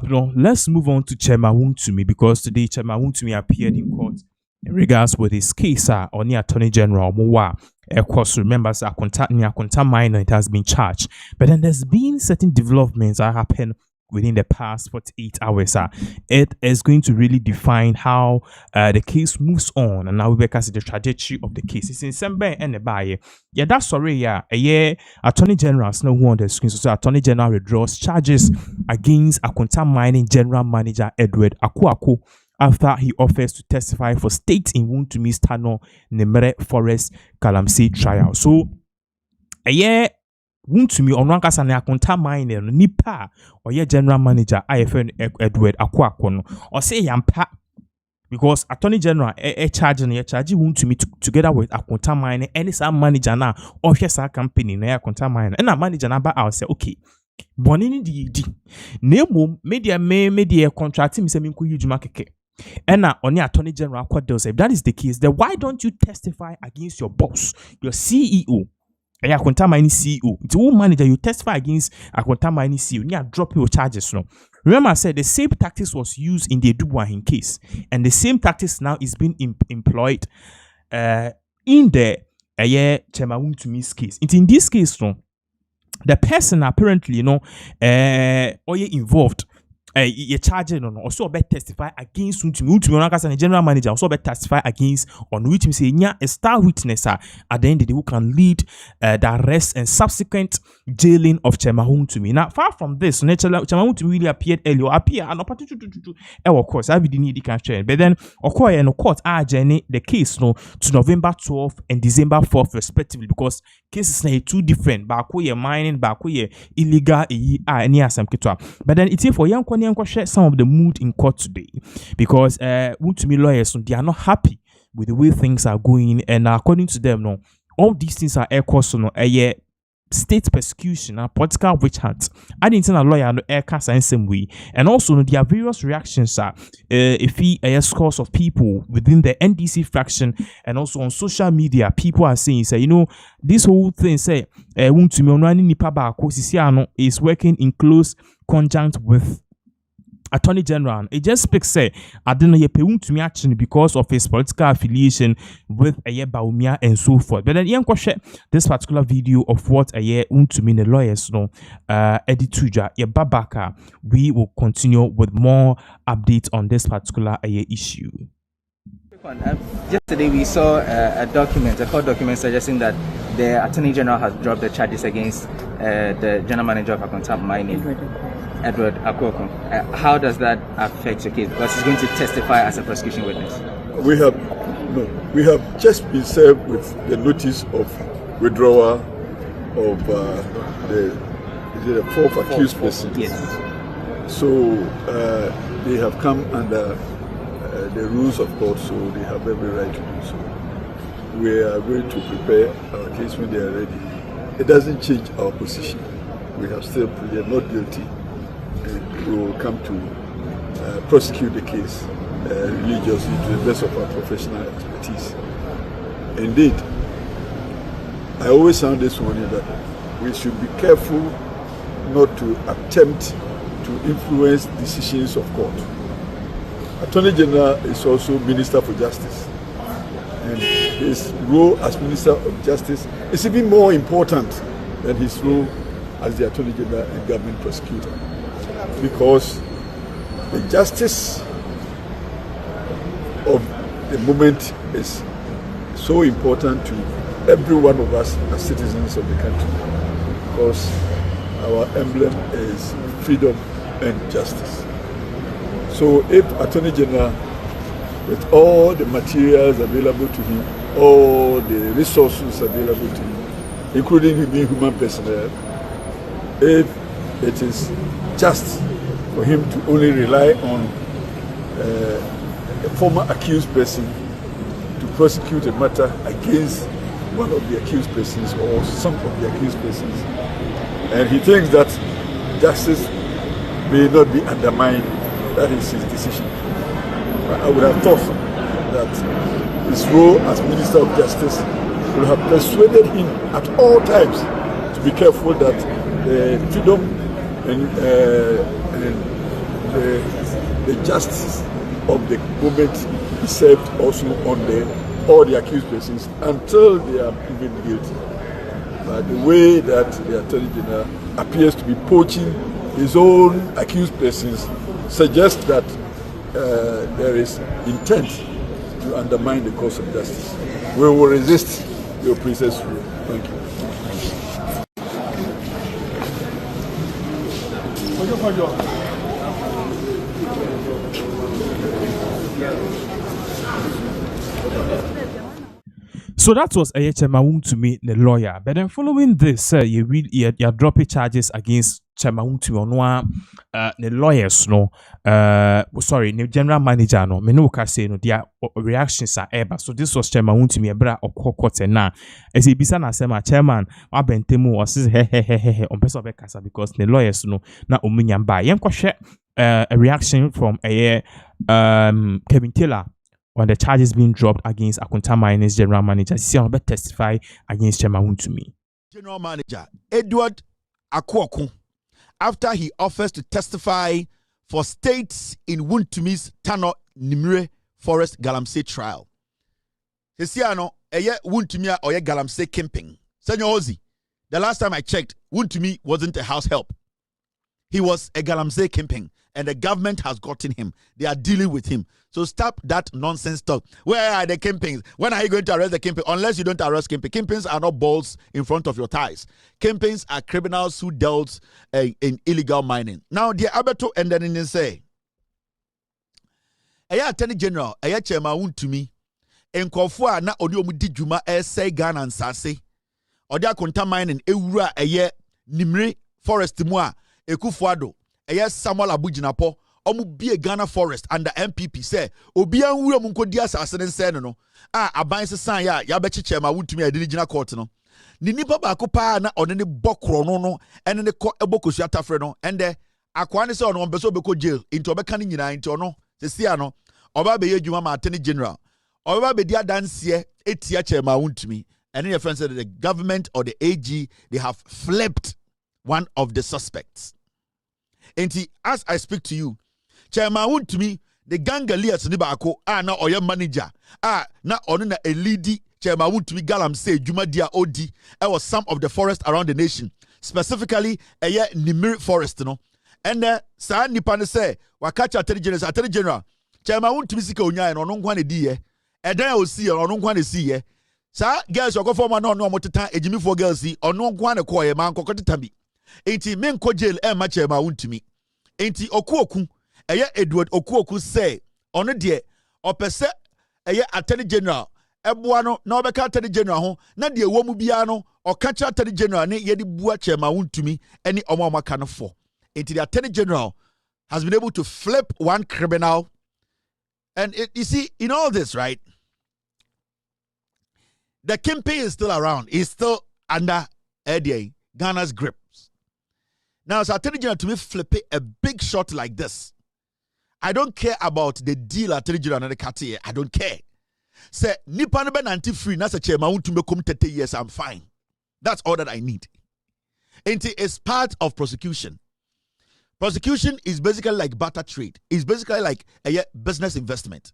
let's move on to Chairman Wontumi, because today Chairman Wontumi appeared in court in regards with his case on the Attorney General Mowa. Of course, remember, Akonta minor, it has been charged. But then there's been certain developments that happened within the past 48 hours. It is going to really define how the case moves on, and now we see the trajectory of the case. It's in December and the buyer. Yeah, that's sorry. Yeah, a year Attorney General no one on the screen. So Attorney General withdraws charges against Akonta Mining General Manager Edward Akuoko after he offers to testify for state in Wontumi's Tano Nemere Forest Galamsey trial. So a year Wontumi onwankasa na Akonta Mining no nipa or general manager IFN Edward Akuoko no or say yampa, because Attorney General charge Wontumi together with Akonta Mining and some manager na or company na Akonta Mining and a manager na ba I say okay bonini di nemo media contract me say me nko yijuma keke. And now, on the Attorney General, if that is the case, then why don't you testify against your boss, your CEO? Akonta Mining CEO. It's a manager, you testify against Akonta Mining CEO. You drop your charges. No. Remember, I said the same tactics was used in the Dubuahin case, and the same tactics now is being employed in the Chairman Wontumi's case. It's in this case, no, the person apparently, involved. You're charging on also be testify against Wontumi as a general manager, also be testify against on which say a star witness at the end of the day who can lead the arrest and subsequent jailing of Chairman Wontumi. Now, far from this, Chairman Wontumi really appeared earlier, and opportunity to of course I didn't need the share. But then of course in the court the case to November 12th and December 4th respectively, because cases are two different. Baako mining, baako illegal any asam kitwa. But then it's here for young share some of the mood in court today, because Wontumi lawyers they are not happy with the way things are going, and according to them, no, all these things are air cost a state persecution and political witch hunt. I didn't tell a lawyer no air cast in same way, and also there are various reactions if he scores of people within the NDC faction and also on social media. People are saying this whole thing Wontumi nipa baako is working in close conjunct with Attorney General. It just speaks say I don't know Wontumi action because of his political affiliation with Baumia and so forth. But then share this particular video of what Wontumi the lawyers edituja babaka. We will continue with more updates on this particular issue. Yesterday we saw a court document suggesting that the Attorney General has dropped the charges against the General Manager of Akonta Mining, Edward Akuoko. How does that affect your case? Because he's going to testify as a prosecution witness. We have just been served with the notice of withdrawal of the fourth accused persons. Yes. So they have come under the rules of court, so they have every right to do so. We are going to prepare our case when they are ready. It doesn't change our position. We have still pleaded not guilty, and we will come to prosecute the case religiously to the best of our professional expertise. Indeed, I always sound this warning that we should be careful not to attempt to influence decisions of court. Attorney General is also Minister for Justice, and his role as Minister of Justice is even more important than his role as the Attorney General and government prosecutor, because the justice of the moment is so important to every one of us as citizens of the country, because our emblem is freedom and justice. So if Attorney General, with all the materials available to him, all the resources available to him, including human personnel, if it is just for him to only rely on a former accused person to prosecute a matter against one of the accused persons or some of the accused persons, and he thinks that justice may not be undermined, that is his decision. I would have thought that his role as Minister of Justice would have persuaded him at all times to be careful that freedom and the justice of the moment is served also on all the accused persons until they are proven guilty. But the way that the Attorney General appears to be poaching his own accused persons suggests that there is intent to undermine the cause of justice. We will resist the oppressor's rule. Thank you. So that was Chema Wontumi, the lawyer. But then following this, you drop charges against Chema Wontumi on the lawyers, no, sorry, the general manager, no, me no can say no, their reactions are ever. So this was Chema Wontumi, Ebra Akuoko na. As he bisa na sema chairman, wabentemu was he on person of kasa because the lawyers no na omunyamba. Yen kwahwe a reaction from Kevin Taylor on the charges being dropped against Akonta Mining's general manager. See on testify against Chema Wontumi. General manager Edward Akuoko, after he offers to testify for states in Wontumi's Tano Nimire Forest Galamsey trial. Hesiano, eye Wontumi or Galamsey camping. Senor Ozi, the last time I checked, Wontumi wasn't a house help. He was a Galamsey camping, and the government has gotten him. They are dealing with him. So stop that nonsense talk. Where are the campings? When are you going to arrest the camping? Unless you don't arrest camping. Campings are not balls in front of your thighs. Campings are criminals who dealt in illegal mining. Now, the Abeto and then say, Aya Attorney General, Aya Chema Wontumi, Enkofua na odi omudi djuma say Ghana and Sase. Odi Akonta mining ewura eye Nimire Forest mu a Ekufuado. Aya Samuel Abujinapo. Omu be Ghana Forest under MPP say obian wura mu nkodi asase ne nse no aban sesan ya bechi Chema Wontumi adirigina court no ni nipa ba ko pa na one ne bokro no ene ne ko ebokosu atafre no ende akwa ne se ono beso beko jail into obeka ni nyina into ono se sia no oba be yedwuma ma Attorney General oba be dia danse etia Chema Wontumi and your friend said that the government or the AG they have flipped one of the suspects. And as I speak to you, Chema Wontumi, the Gangalias Nibako, na oya manager, na onina a lady, Chema Wontumi Galamsey, Jumadia Odi, was some of the forest around the nation, specifically a Nimire Forest, no. And Sa Nipane say, Wakacha Attorney General, Chema Wontumi Sika Unya and Onongwane die, and then I will see or Onongwane see, Sa girls, you go for my no motota, a Jimmy for girls see, or no guana koye man kokotambi. Ain't men ko jail Chema Wontumi. Ain't Akuoko. Edward Akuoko say on de opese Attorney General eboano na obeka Attorney General ho na de wo mu bia no okacha Attorney General ne yedi bua Chema Wontumi eni omamaka no for. Until the Attorney General has been able to flip one criminal. And you see, in all this, right, the campaign is still around. He's still under Ghana's grips. Now, as Attorney General to me flip a big shot like this, I don't care about the deal Attorney General and the Cartier. I don't care. Say, Nipa no be anti-free, na se Chema Wontumi come 30 years, I'm fine. That's all that I need. It's part of prosecution. Prosecution is basically like barter trade. It's basically like a business investment.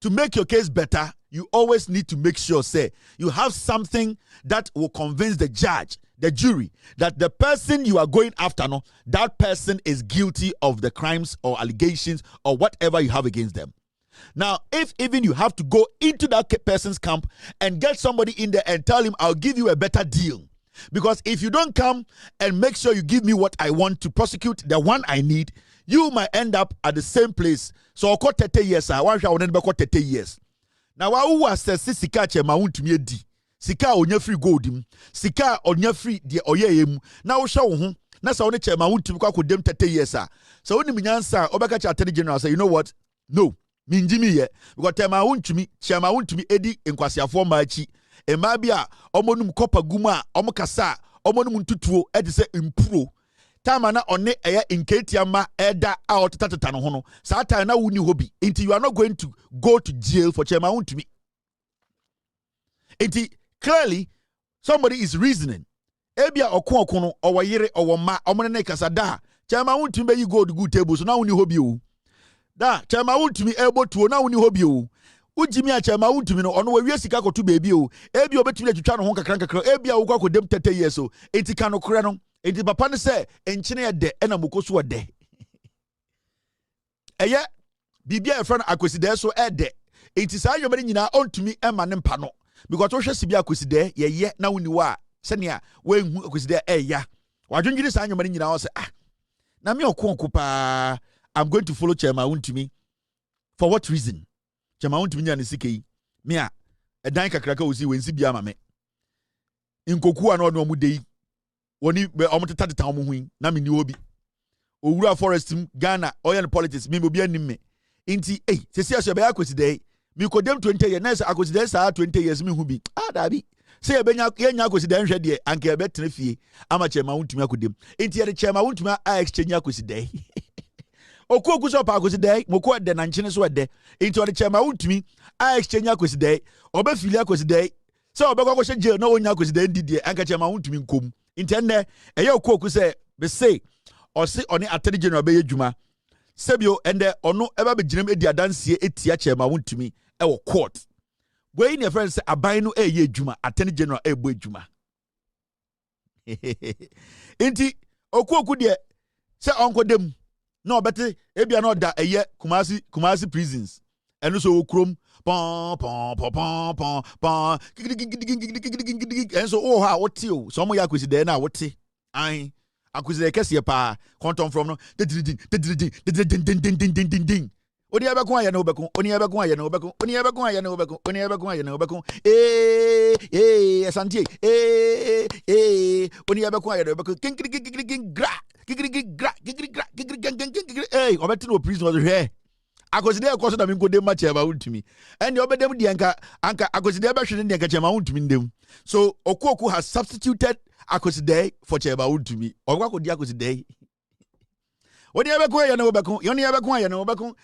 To make your case better, you always need to make sure, say, you have something that will convince the judge, the jury, that the person you are going after, no, that person is guilty of the crimes or allegations or whatever you have against them. Now, if even you have to go into that person's camp and get somebody in there and tell him, I'll give you a better deal. Because if you don't come and make sure you give me what I want to prosecute the one I need, you might end up at the same place. So, I'll 30 years. I want to 30 years. Now, who was the Sika Chema Wontumi di? Sika onya free gold him. Sika onya free the oyem. Now, show him. That's only Chema Wontumi kwa dem 30 years. So, when the Minyansa, Obaka Attorney General say, you know what? No. Minjimi ye. Because Chema Wontumi edi enkwasiafo machi. Emabia omonum kopa guma omokasa omonum ntutuo edi se impro time na one eya inketiama eda out tatata no hono sa time na wuni hobi until you are not going to go to jail for Chema Wontumi. Until clearly somebody is reasoning ebia Akuoko no owayere owoma omone ne kasa da Chairman Wontumi be you go to good table so now we hobby o. Da Chairman Wontumi able to now we hobby o. Ujimi a Chairman Wontumi no ono we sika koto baby o. Ebi obetumi atwitwa no ho kakra ebi a wo kwa kodem 30 years o. Enti ka no kore no. Enti papa ne se enchine ye de na mokoso de. Eye bibia e friend akweside so ede. Enti saa yomani nyina ontumi ema ne mpa no. Because wo hwe sibia akweside ye na woni wa senia we hu akweside ya. Wadwonjiri saa yomani nyina wo se na me Akuoko pa I'm going to follow Chairman Wontumi. For what reason? Chairman Wontumi nya ne sike me a edan kakraka osi wensi bia ma me. Nkoku a no no mudei. Woni omoteta omo hu na me ni obi. Owura forest Ghana oil politics me obi anim me. Inti sesi aso be akweside me kodem 20 years na akweside saa 20 years me hu bi. Dabi. Say yenya akweside nhwe de anka ebe tena fie ama Chairman Wontumi akodem. Inti ye Chairman Wontumi a exchange akweside. Okuoko so pa akweside moko de na nchene so de. Inti ode Chairman Wontumi a exchange akweside oba fili akweside. Say obekwa ko jail na onya akweside ndidie anka Chairman Wontumi nkom. Inti enne eye Okuoko say be say Osi oni Attorney General be yedwuma sebio ende ono eba be ginem edi adansie etia Chairman Wontumi e wo court wey ne friend say aban no eye edwuma Attorney General e bo edwuma inti Okuoko de se onko dem na obete ebia na oda eye Kumasi prisons eno so okrom pon enso o ha wote o so mo ya kwesi de na wote an akweside kese pa content from no ding oni abekon aye na obekon oni abekon aye na obekon oni abekon aye na obekon oni abekon aye na obekon asante oni abekon aye na obekon obeti no prison was here akweside e koso na me nkode ma Chairman Wontumi ene obedem di anka akweside be hwene ne anka Chairman Wontumi ndem so Akuoko has substituted akweside for Chairman Wontumi ogwa di akweside oni abekon aye na obekon oni abekon aye na obekon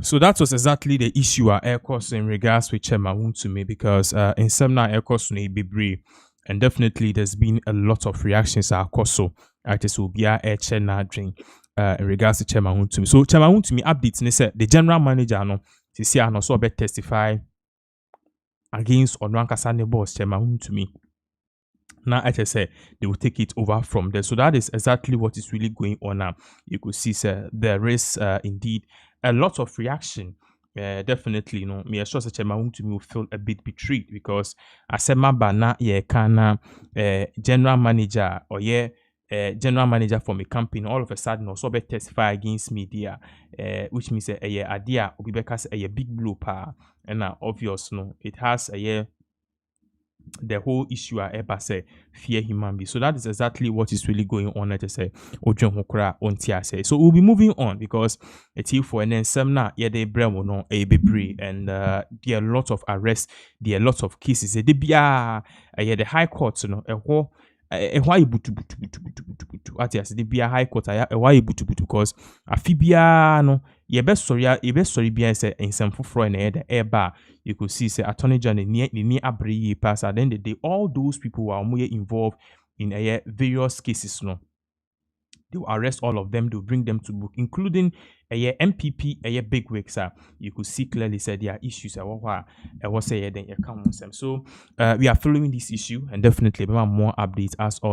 So that was exactly the issue at Air Course in regards with Chairman Wontumi, because in some Air Course be brave, and definitely there's been a lot of reactions at Koso artists will be a Chena drink in regards to Chairman Wontumi. So Chairman Wontumi updates and said the general manager no so be testify against Onwankasa boss Chairman Wontumi. Now, as I said, they will take it over from there. So that is exactly what is really going on now. You could see, sir, there is indeed a lot of reaction. Definitely, you know, me as sure that Chairman Wontumi will feel a bit betrayed, because I said, my bana kana general manager or general manager from a company all of a sudden also be testify against media, which means idea will be because a big blow power, and obvious no, it has the whole issue I ever say fear human being. So that is exactly what is really going on. Let us say so we'll be moving on, because it's here for and then some now they bring no a baby, and there are a lot of arrests, there are lots of cases. They be the high court, you know, why butu at yes the be a high court why butu because afibia no ye be sorry bia say ensem foforo na the air you could see say Attorney General ni abre pass at the end of the day all those people who are more involved in various cases no, they will arrest all of them, they will bring them to book, including a MPP, a big wigs. You could see clearly said there are issues. I was say then you come on them. So we are following this issue, and definitely more updates as all.